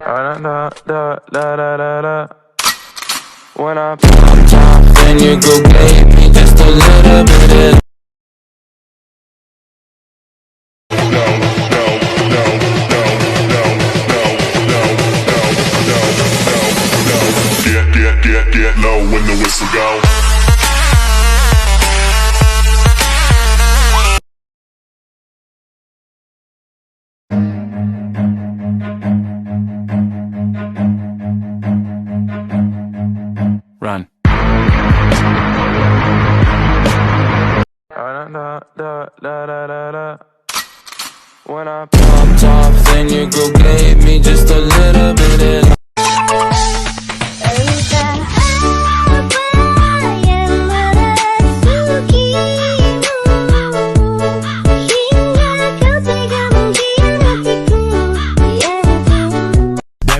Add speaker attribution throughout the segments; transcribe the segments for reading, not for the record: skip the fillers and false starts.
Speaker 1: When I pop top, then you go gave me just a little bit of.
Speaker 2: Get low when the whistle go.
Speaker 1: Run. When I popped off, then you go gave me just a little bit of.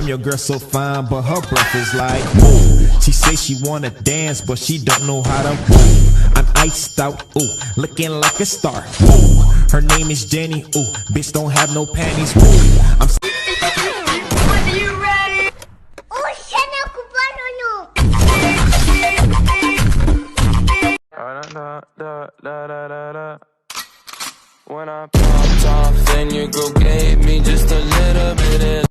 Speaker 3: Your girl so fine, but her breath is like whoa. She say she wanna dance, but she don't know how to move. I'm iced out, ooh, looking like a star. Whoa. Her name is Jenny, ooh, bitch don't have no panties. Whoa. I'm
Speaker 4: Are you ready? Oh, sana
Speaker 1: When I popped off, then you go gave me just a little bit of.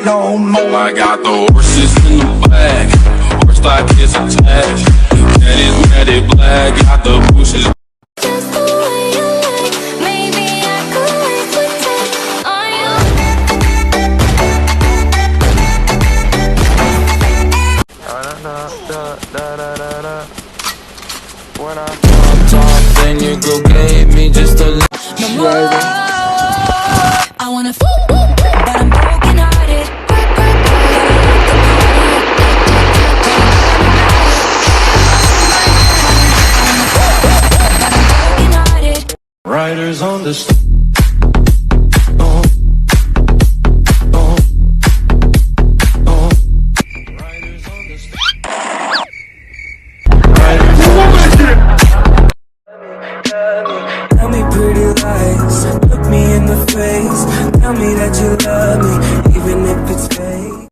Speaker 2: No more. I got the horses in the back. Horse stock is attached. Matted black. Got the bushes.
Speaker 4: Just the way you like. Maybe I could wait to touch on you.
Speaker 1: When I popped off, then you go gave me just a little.
Speaker 4: I wanna but I'm broken hearted.
Speaker 1: Riders on the
Speaker 5: Tell me pretty lies, look me in the face. Tell me that you love me.